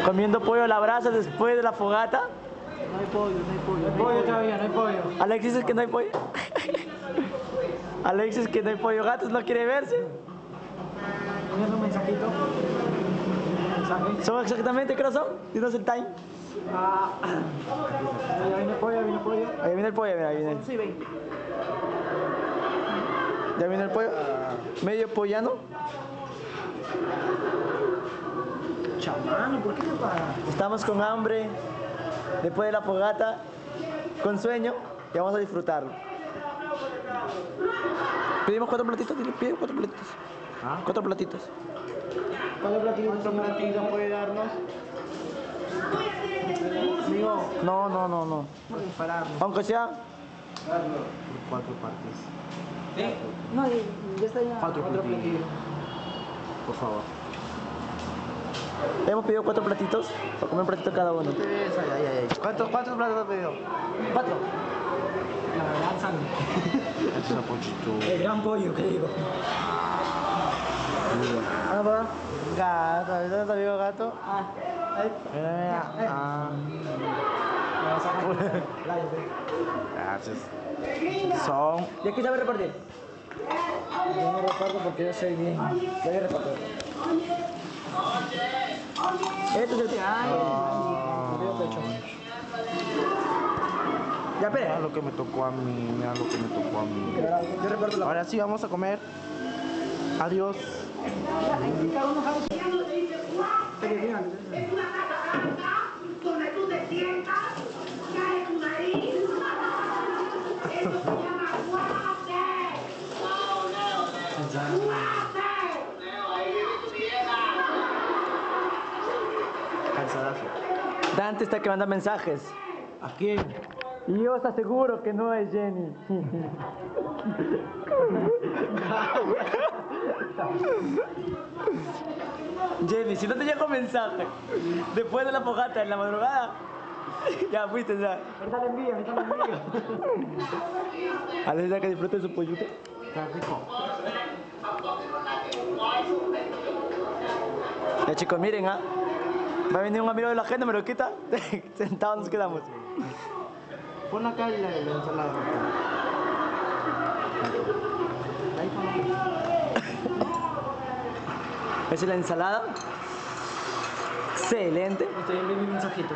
Comiendo pollo a la brasa después de la fogata. No hay pollo, no hay pollo. No hay pollo todavía, no hay pollo. Alexis es que no hay pollo. Alexis que no hay pollo. Gatos no quiere verse. ¿Tienes un mensajito? ¿Mensaje? Son exactamente, ¿qué hora son? Dinos el time. Ah, ya viene el pollo, ya viene el pollo. Ahí viene el pollo, mira, ahí viene. 11:20. Ya viene el pollo. Medio pollano. Chamano, ¿por qué te paras? Estamos con hambre. Después de la fogata. Con sueño. Y vamos a disfrutarlo. Pedimos 4 platitos. Pide 4 platitos. ¿Ah? 4 platitos. ¿Cuántos platitos puede darnos? Amigo, No. vamos a pararnos. Aunque sea. Por 4 partes. No, ya está ya. 4 platillos. platillos. Por favor. Hemos pedido 4 platitos. Para comer un platito cada uno. ¿Cuántos platos has pedido? 4. La gran sangre. Este es un pochito. El gran pollo, que digo. Ah, va. Gato. ¿Dónde está amigo gato? Ah, ahí. Mira. Ah. Gracias. Son. ¿Y aquí sabe repartir? Yo no reparto porque yo soy bien. Ya voy a repartir. Este es el que. Ya, espere. Mira lo que me tocó a mí. Mira lo que me tocó a mí. Yo reparto la. Ahora sí, vamos a comer. Adiós. Donde tú te sientas, cae tu nariz. Eso se llama guate. Cansadazo. Dante está que manda mensajes. ¿A quién? Y yo os aseguro que no es Jenny. Jenny, si no te llegó mensaje después de la fogata en la madrugada, ya fuiste ya. Ahorita le envío. A la que disfrute su pollito. Está rico. Ya chicos, miren, va a venir un amigo de la gente, me lo quita. Sentados nos quedamos. Pon acá la ensalada. Ahí ponlo. Esa es la ensalada. Excelente. Estoy enviando mi mensajito.